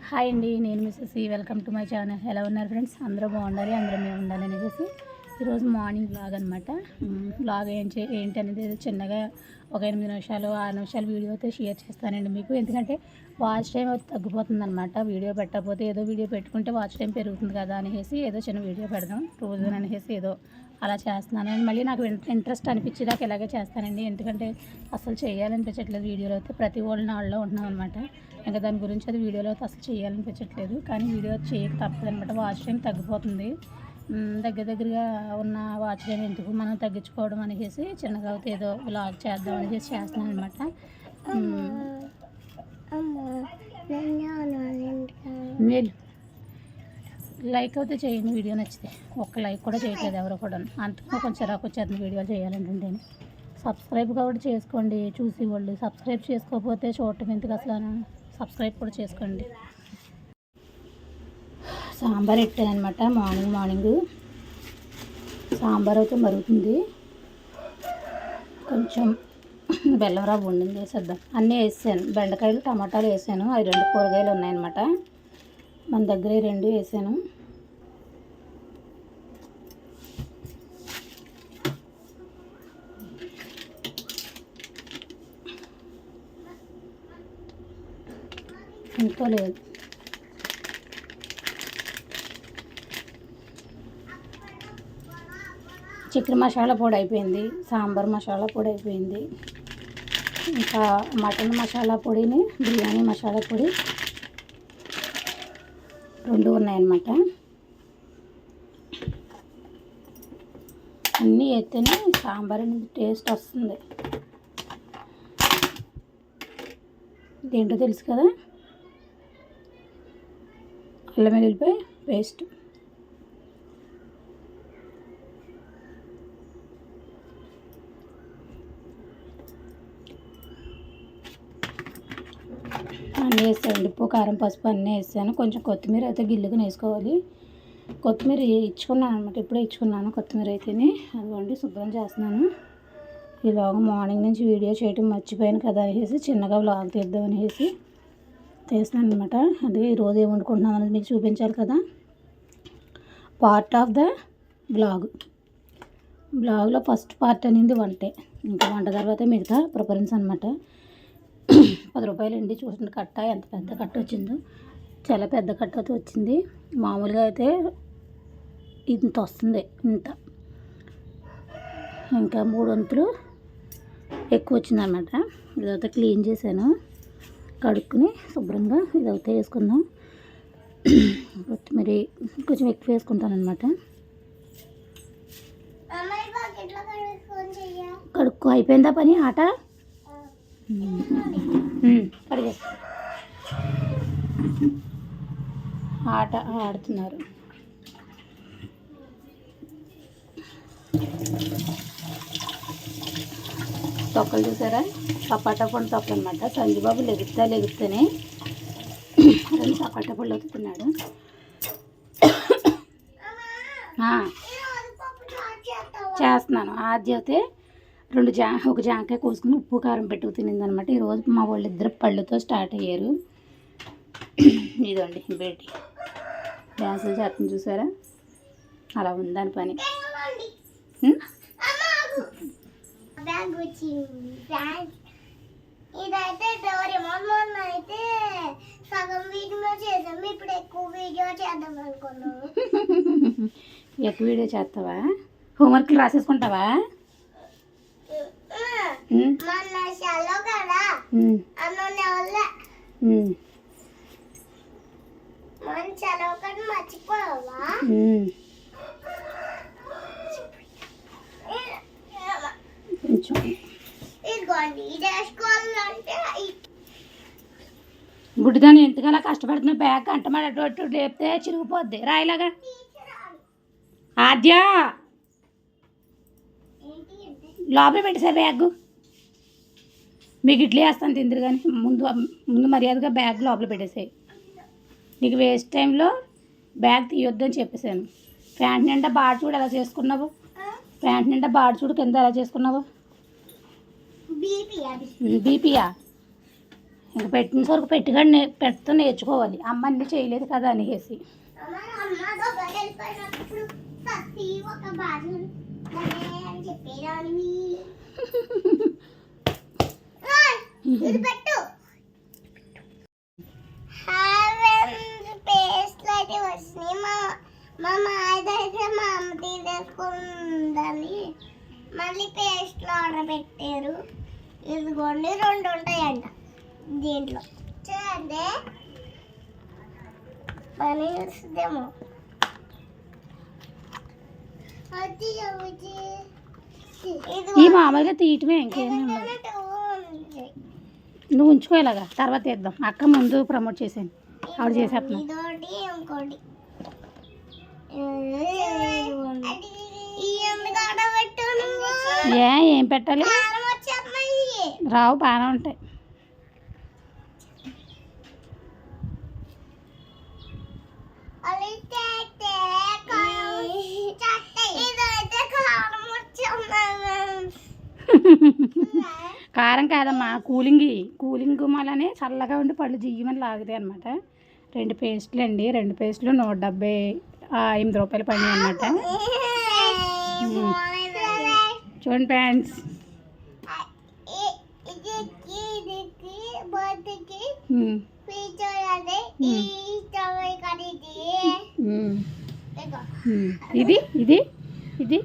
Hi అండి, నేను missus welcome to my channel. ఎలా ఉన్నారు ఫ్రెండ్స్? అందరూ బాగుండాలి, అందరూ మేము ఉండాలి అనేసి ఈరోజు మార్నింగ్ బ్లాగ్ అనమాట. బ్లాగ్ ఏంటి అనేది చిన్నగా ఒక 8 నిమిషాలు 6 నిమిషాలు వీడియో అయితే షేర్ చేస్తానండి మీకు. ఎందుకంటే వాచ్ టైం అయితే తగ్గిపోతుంది అనమాట. వీడియో పెట్టకపోతే ఏదో వీడియో పెట్టుకుంటే వాచ్ టైం పెరుగుతుంది కదా అనేసి ఏదో చిన్న వీడియో పెడదాం రోజు అనేసి ఏదో అలా చేస్తున్నాను. మళ్ళీ నాకు ఇంట్రెస్ట్ అనిపించేదాకా ఇలాగే చేస్తానండి. ఎందుకంటే అసలు చేయాలనిపించట్లేదు వీడియోలో అయితే. ప్రతి వాళ్ళలో ఉంటున్నాం అనమాట. ఇంకా దాని గురించి అది వీడియోలో అయితే అసలు చేయాలనిపించట్లేదు. కానీ వీడియో చేయక తప్పదు అనమాట. వాచ్ టైం తగ్గిపోతుంది. దగ్గరగా ఉన్న వాచ్ టైం ఎందుకు మనం తగ్గించుకోవడం అనేసి చిన్నగా అయితే ఏదో వ్లాగ్ చేద్దాం అనేసి చేస్తున్నాను అనమాట. లైక్ అయితే చేయండి వీడియో నచ్చితే. ఒక్క లైక్ కూడా చేయట్లేదు ఎవరు కూడా. అంతకు కొంచెం చిరాకు వచ్చేది వీడియోలు చేయాలంటే. సబ్స్క్రైబ్ కూడా చేసుకోండి చూసి వాళ్ళు. సబ్స్క్రైబ్ చేసుకోకపోతే చూడటం ఎందుకు అసలు. సబ్స్క్రైబ్ కూడా చేసుకోండి. సాంబార్ పెట్టాను అనమాట. మార్నింగ్ సాంబార్ అయితే మరుగుతుంది. కొంచెం బెల్లం రవ్వ ఉండింది, వేసేద్దాం. అన్నీ వేసాను. బెండకాయలు టమాటాలు వేసాను. అవి 2 కూరగాయలు ఉన్నాయన్నమాట. మన దగ్గర 2 వేసాను. ఇంకో లేదు. చికెన్ మసాలా పొడి అయిపోయింది, సాంబార్ మసాలా పొడి అయిపోయింది, ఇంకా మటన్ మసాలా పొడిని బిర్యానీ మసాలా పొడి 2 ఉన్నాయన్నమాట. అన్నీ వేస్తేనే సాంబార్ అనేది టేస్ట్ వస్తుంది. ఇదేంటో తెలుసు కదా, అల్లం వెల్లుల్లిపాయ పేస్ట్. అన్నీ వేసాను. ఉప్పు కారం పసుపు అన్నీ వేసాను. కొంచెం కొత్తిమీర అయితే గిల్లుగా వేసుకోవాలి. కొత్తిమీర ఇచ్చుకున్నాను అనమాట. ఇప్పుడే ఇచ్చుకున్నాను కొత్తిమీర అయితేనే. అదిగోండి శుభ్రం చేస్తున్నాను. ఇలాగ మార్నింగ్ నుంచి వీడియో చేయటం మర్చిపోయాను కదా అనేసి చిన్నగా వ్లాగ్ తీద్దాం అనేసి చేస్తున్నాను అనమాట. అందుకే ఈరోజు ఏం వండుకుంటున్నాం అనేది మీకు చూపించాలి కదా. పార్ట్ ఆఫ్ ద బ్లాగ్లో ఫస్ట్ పార్ట్ అనేది వంటే. ఇంకా వంట తర్వాత మిగతా ప్రిఫరెన్స్ అనమాట. 10 రూపాయలు అండి. చూసిన కట్ట ఎంత పెద్ద కట్ట వచ్చిందో. చాలా పెద్ద కట్ట అయితే వచ్చింది. మామూలుగా అయితే ఇంత వస్తుంది. ఇంకా 3 వంతులు ఎక్కువ వచ్చిందన్నమాట. ఇదైతే క్లీన్ చేశాను. కడుక్కుని శుభ్రంగా ఇదైతే వేసుకుందాం. కొత్తిమీర కొంచెం ఎక్కువ వేసుకుంటాను అనమాట. కడుక్కో. అయిపోయిందా పని? ఆట ఆడుతున్నారు. తొక్కలు చూసారా? సపాటా పండు తొక్కలు అనమాట. సంజీబాబు లెగుతానే 2 సపాటా పళ్ళు వస్తున్నాడు. చేస్తున్నాను. ఆద్య అయితే ఒక జాంకాయ కోసుకుని ఉప్పు కారం పెట్టుకు తినిందనమాట. ఈరోజు మా వాళ్ళు 2 పళ్ళుతో స్టార్ట్ అయ్యారు. ఇదండి బేటీ డ్యాన్సులు చేస్తుంది చూసారా? అలా ఉందని పని. ఇదైతే డోరేమోన్ అయితే సగం వీడియో చేసాము. ఇప్పుడు ఎక్కువ వీడియో చేద్దాం అనుకున్నాము. ఎక్కువ వీడియో చేస్తావా? హోంవర్క్లు రాసేసుకుంటావా? మన షాలో కదా మన చదవ కదా మర్చిపోయావా? గుడ్డిదాన్ని ఎంతగానో కష్టపడుతున్నా. బ్యాగ్ అంటమాడు అటు లేపితే చిరిగిపోద్ది. రాయిలాగా. ఆద్య లోపల పెట్టేసా బ్యాగ్. మీకు ఇడ్లీ వేస్తాను తిందిరు. కానీ ముందు మర్యాదగా బ్యాగ్ లోపల పెట్టేసాయి. నీకు వేస్ట్ టైంలో బ్యాగ్ తీయొద్దని చెప్పేసాను. ప్యాంట్ నిండా బాడు చూడు ఎలా చేసుకున్నావు. ప్యాంట్ నిండా బాడు చూడు కింద ఎలా చేసుకున్నావు. బీపీయా? ఇంక పెట్టిన వరకు పెడుతూ నేర్చుకోవాలి. అమ్మ అన్నీ చేయలేదు కదా అనేసి. ఒక బాధ అని చెప్పేదాన్ని. ఇది పెట్టు. పేస్ట్లు అయితే వచ్చినాయి. మా మాయ దగ్గర మా అమ్మ తీసేసుకుందని మళ్ళీ పేస్ట్లు ఆర్డర్ పెట్టారు. ఇదిగోండి 2 ఉంటాయంట దీంట్లో. చూడండి పని వస్తుందేమో. ఈ మామూలుగా తీయటమే, ఇంకేమీ నువ్వు ఉంచుకో ఇలాగా, తర్వాత తీద్దాం. అక్క ముందు ప్రమోట్ చేసాను, ఆవిడ చేసేస్తున్నా. ఇంకోటి ఏం పెట్టాలి? రావు, బాగానే ఉంటాయి. కారం కాదమ్మా, కూలింగ్ మళ్ళీ చల్లగా ఉండి పళ్ళు జియ్యమని లాగుతాయి అనమాట. 2 పేస్టులు అండి, 2 పేస్టులు 178 రూపాయలు పడినాయి అనమాట. చూడండి ఫ్రెండ్స్, ఇది ఇది ఇది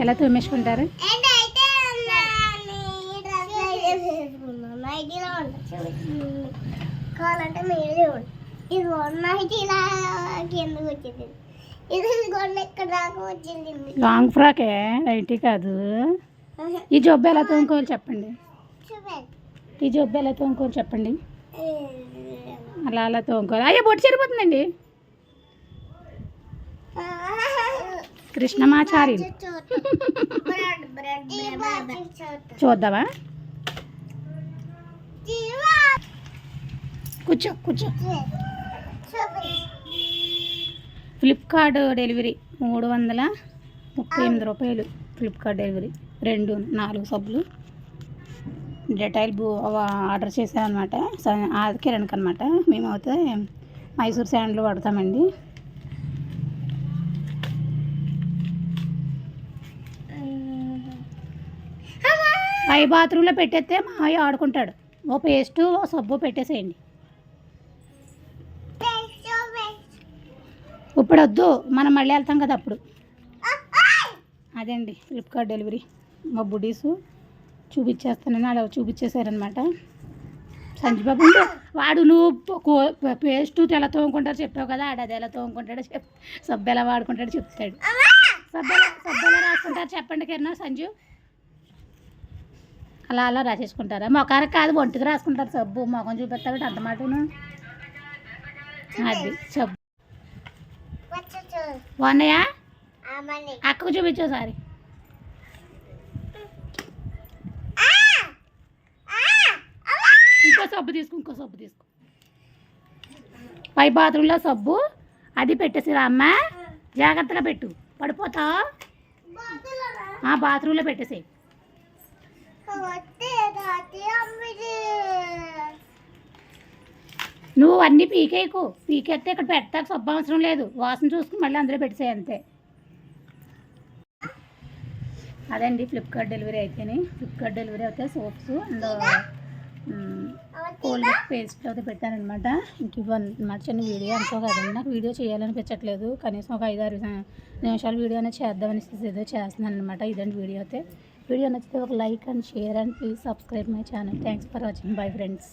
ఎలా తోమేసుకుంటారు? కావాలంటే మీరు ఇది నైట్ ఇలా కిందకు వచ్చింది. ఇది ఇక్కడ దాకా వచ్చింది. లాంగ్ ఫ్రాకే, నైటీ కాదు. ఈ జబ్బు ఎలా తోముకోవాలి చెప్పండి. ఈ జబ్బు ఎలా తోముకోవాలి చెప్పండి. అలా తోముకోవాలి. అయ్యో బొట్టు సరిపోతుందండి. కృష్ణమాచారి చూద్దామా? కూర్చో కూర్చో. ఫ్లిప్కార్ట్ డెలివరీ 338 రూపాయలు. ఫ్లిప్కార్ట్ డెలివరీ 4 సబ్బులు డెటాయిల్ ఆర్డర్ చేశాను అనమాట. అది కిరణ్కి అనమాట. మేమైతే మైసూర్ శాండ్లు వాడతామండి. పై బాత్రూంలో పెట్టేస్తే మా అయ్య ఆడుకుంటాడు. ఓ పేస్టు ఓ సబ్బు పెట్టేసేయండి. ఇప్పుడు వద్దు, మనం మళ్ళీ వెళ్తాం కదా అప్పుడు. అదే అండి ఫ్లిప్కార్ట్ డెలివరీ. మా బుడీసు చూపించేస్తానని అలా చూపించేశారనమాట. సంజీబాబు ఉంటే వాడు నువ్వు పేస్టు ఎలా తోముకుంటారో చెప్పావు కదా, అది ఎలా తోముకుంటాడో సబ్బు ఎలా వాడుకుంటాడో చెప్తాడు. సబ్బు ఎలా రాసుకుంటారు చెప్పండి కిరణ్, సంజు. అలా రాసేసుకుంటారా? మొఖానికి కాదు, ఒంటికి రాసుకుంటారు సబ్బు. మొఖం చూపిస్తాడు అంత మాటను. అది సబ్బు బాగున్నాయా? అక్కకు చూపించు ఒకసారి. ఇంకో సబ్బు తీసుకో. పై బాత్రూంలో సబ్బు అది పెట్టేసిరా అమ్మ, జాగ్రత్తగా పెట్టు, పడిపోతావు. బాత్రూంలో పెట్టేసేయి. నువ్వు అన్నీ పీకేస్తే ఇక్కడ పెట్టాక సబ్బు అవసరం లేదు. వాసన చూసుకుని మళ్ళీ అందులో పెట్టేసాయి అంతే. అదండి ఫ్లిప్కార్ట్ డెలివరీ అయితేనే. ఫ్లిప్కార్ట్ డెలివరీ అయితే సోప్స్ అండ్ కోల్గేట్ పేస్ట్ అయితే పెట్టానమాట. ఇంక ఇవన్నమాట చిన్న వీడియో అనుకో కదండి. నాకు వీడియో చేయాలనిపించట్లేదు. కనీసం ఒక 5-6 నిమిషాల వీడియో అనేది చేద్దామని ఏదో చేస్తున్నాను అనమాట. ఇదండి వీడియో అయితే. వీడియో నచ్చితే ఒక like and share and please subscribe my channel. Thanks for watching. Bye friends.